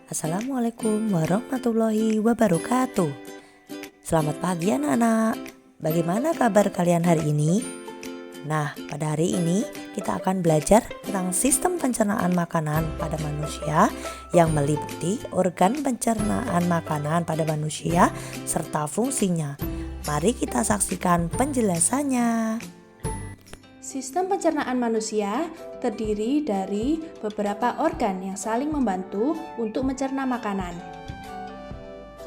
Assalamualaikum warahmatullahi wabarakatuh. Selamat pagi anak-anak. Bagaimana kabar kalian hari ini? Nah, pada hari ini kita akan belajar tentang sistem pencernaan makanan pada manusia yang meliputi organ pencernaan makanan pada manusia serta fungsinya. Mari kita saksikan penjelasannya. Sistem pencernaan manusia terdiri dari beberapa organ yang saling membantu untuk mencerna makanan.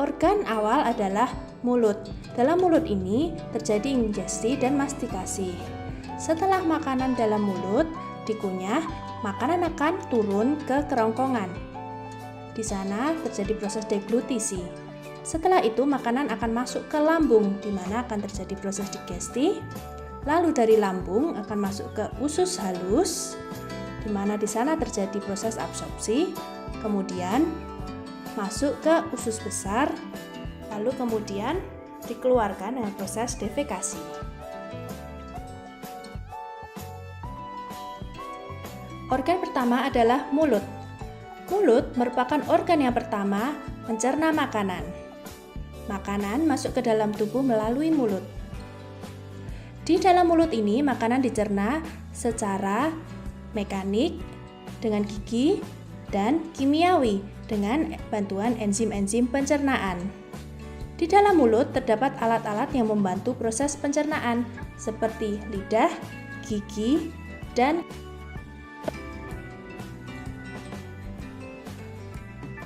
Organ awal adalah mulut. Dalam mulut ini terjadi ingesti dan mastikasi. Setelah makanan dalam mulut dikunyah, makanan akan turun ke kerongkongan. Di sana terjadi proses deglutisi. Setelah itu makanan akan masuk ke lambung, di mana akan terjadi proses digesti. Lalu dari lambung akan masuk ke usus halus, di mana di sana terjadi proses absorpsi, kemudian masuk ke usus besar, lalu kemudian dikeluarkan dengan proses defekasi. Organ pertama adalah mulut. Mulut merupakan organ yang pertama mencerna makanan. Makanan masuk ke dalam tubuh melalui mulut. Di dalam mulut ini makanan dicerna secara mekanik dengan gigi dan kimiawi dengan bantuan enzim-enzim pencernaan. Di dalam mulut terdapat alat-alat yang membantu proses pencernaan seperti lidah, gigi, dan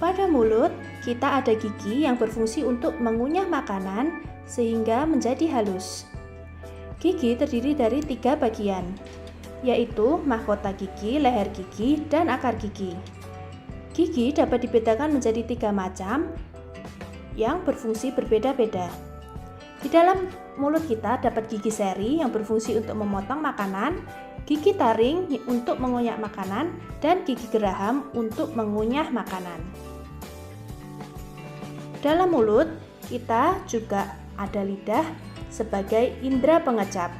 pada mulut kita ada gigi yang berfungsi untuk mengunyah makanan sehingga menjadi halus. Gigi terdiri dari 3 bagian, yaitu mahkota gigi, leher gigi, dan akar gigi. Gigi dapat dibedakan menjadi 3 macam yang berfungsi berbeda-beda. Di dalam mulut kita dapat gigi seri yang berfungsi untuk memotong makanan, gigi taring untuk mengunyah makanan, dan gigi geraham untuk mengunyah makanan. Dalam mulut kita juga ada lidah sebagai indera pengecap.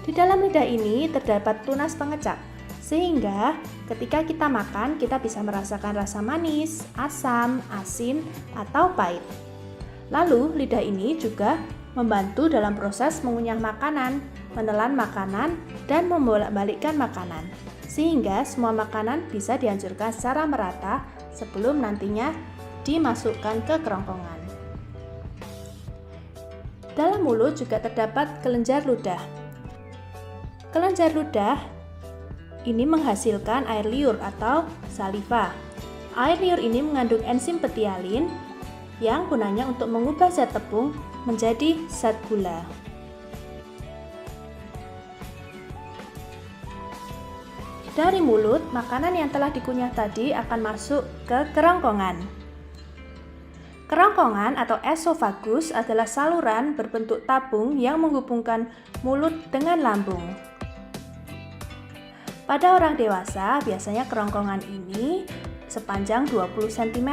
Di dalam lidah ini terdapat tunas pengecap, sehingga ketika kita makan kita bisa merasakan rasa manis, asam, asin, atau pahit. Lalu lidah ini juga membantu dalam proses mengunyah makanan, menelan makanan, dan membolak-balikkan makanan, sehingga semua makanan bisa dihancurkan secara merata sebelum nantinya dimasukkan ke kerongkongan. Dalam mulut juga terdapat kelenjar ludah. Kelenjar ludah ini menghasilkan air liur atau saliva. Air liur ini mengandung enzim petialin yang gunanya untuk mengubah zat tepung menjadi zat gula. Dari mulut, makanan yang telah dikunyah tadi akan masuk ke kerongkongan. Kerongkongan atau esofagus adalah saluran berbentuk tabung yang menghubungkan mulut dengan lambung. Pada orang dewasa, biasanya kerongkongan ini sepanjang 20 cm.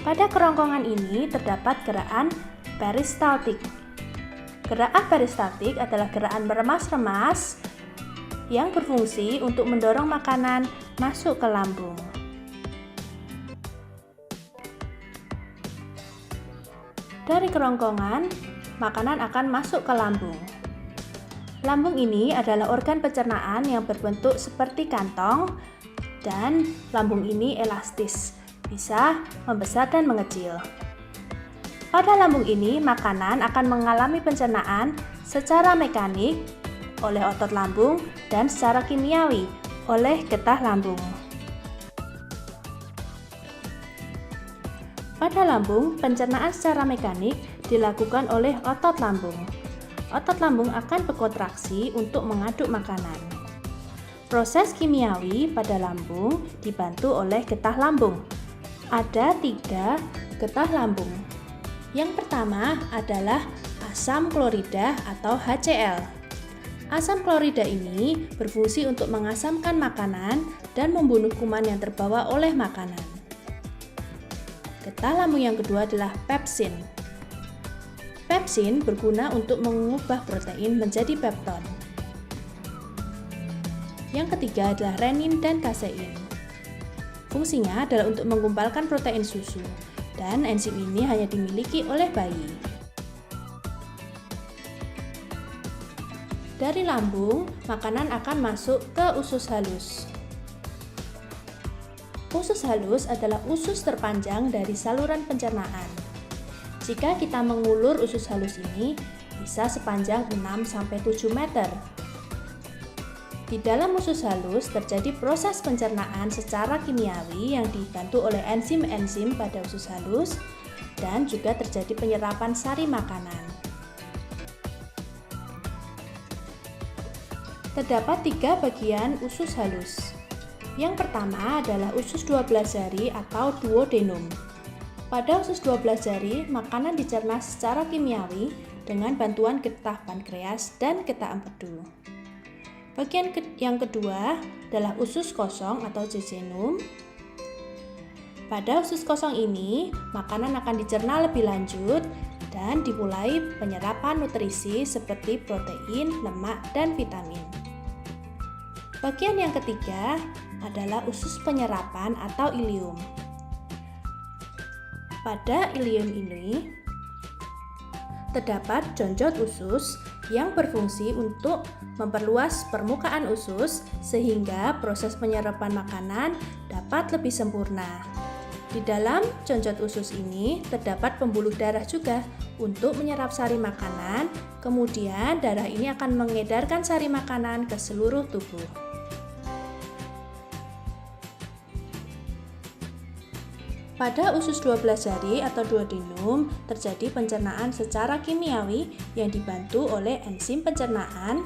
Pada kerongkongan ini terdapat gerakan peristaltik. Gerakan peristaltik adalah gerakan meremas-remas yang berfungsi untuk mendorong makanan masuk ke lambung. Dari kerongkongan, makanan akan masuk ke lambung. Lambung ini adalah organ pencernaan yang berbentuk seperti kantong, dan lambung ini elastis, bisa membesar dan mengecil. Pada lambung ini, makanan akan mengalami pencernaan secara mekanik oleh otot lambung dan secara kimiawi oleh getah lambung. Pada lambung, pencernaan secara mekanik dilakukan oleh otot lambung. Otot lambung akan berkontraksi untuk mengaduk makanan. Proses kimiawi pada lambung dibantu oleh getah lambung. Ada 3 getah lambung. Yang pertama adalah asam klorida atau HCl. Asam klorida ini berfungsi untuk mengasamkan makanan dan membunuh kuman yang terbawa oleh makanan. Getah lambung yang kedua adalah pepsin. Pepsin berguna untuk mengubah protein menjadi pepton. Yang ketiga adalah renin dan kasein. Fungsinya adalah untuk menggumpalkan protein susu, dan enzim ini hanya dimiliki oleh bayi. Dari lambung, makanan akan masuk ke usus halus. Usus halus adalah usus terpanjang dari saluran pencernaan. Jika kita mengulur usus halus ini, bisa sepanjang 6-7 meter. Di dalam usus halus terjadi proses pencernaan secara kimiawi yang dibantu oleh enzim-enzim pada usus halus, dan juga terjadi penyerapan sari makanan. Terdapat 3 bagian usus halus. Yang pertama adalah usus 12 jari atau duodenum. Pada usus 12 jari, makanan dicerna secara kimiawi dengan bantuan getah pankreas dan getah empedu. Bagian yang kedua adalah usus kosong atau jejunum. Pada usus kosong ini, makanan akan dicerna lebih lanjut dan dimulai penyerapan nutrisi seperti protein, lemak, dan vitamin. Bagian yang ketiga adalah usus penyerapan atau ileum. Pada ileum ini terdapat jonjot usus yang berfungsi untuk memperluas permukaan usus sehingga proses penyerapan makanan dapat lebih sempurna. Di dalam jonjot usus ini terdapat pembuluh darah juga untuk menyerap sari makanan, kemudian darah ini akan mengedarkan sari makanan ke seluruh tubuh. Pada usus 12 jari atau duodenum terjadi pencernaan secara kimiawi yang dibantu oleh enzim pencernaan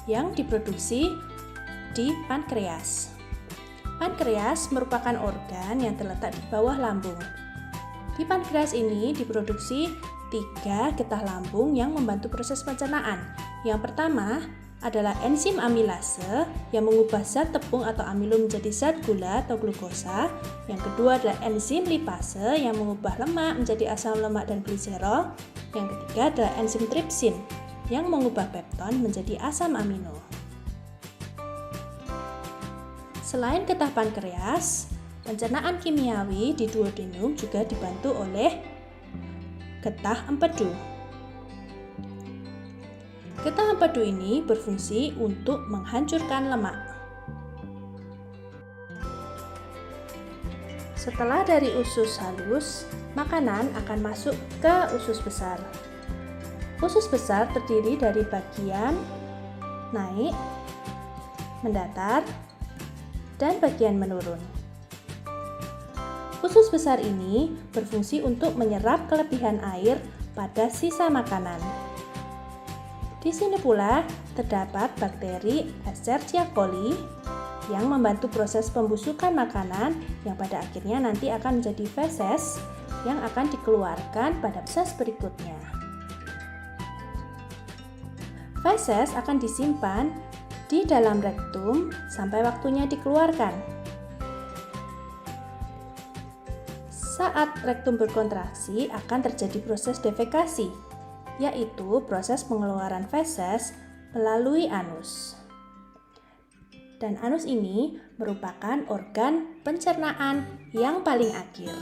yang diproduksi di pankreas. Pankreas merupakan organ yang terletak di bawah lambung. Di pankreas ini diproduksi 3 getah lambung yang membantu proses pencernaan. Yang pertama adalah enzim amilase yang mengubah zat tepung atau amilum menjadi zat gula atau glukosa. Yang kedua adalah enzim lipase yang mengubah lemak menjadi asam lemak dan gliserol. Yang ketiga adalah enzim tripsin yang mengubah pepton menjadi asam amino. Selain getah pankreas, pencernaan kimiawi di duodenum juga dibantu oleh getah empedu. Getah empedu ini berfungsi untuk menghancurkan lemak. Setelah dari usus halus, makanan akan masuk ke usus besar. Usus besar terdiri dari bagian naik, mendatar, dan bagian menurun. Usus besar ini berfungsi untuk menyerap kelebihan air pada sisa makanan. Di sini pula terdapat bakteri Escherichia coli yang membantu proses pembusukan makanan yang pada akhirnya nanti akan menjadi feses yang akan dikeluarkan pada proses berikutnya. Feses akan disimpan di dalam rektum sampai waktunya dikeluarkan. Saat rektum berkontraksi akan terjadi proses defekasi, yaitu proses pengeluaran feses melalui anus. Dan anus ini merupakan organ pencernaan yang paling akhir.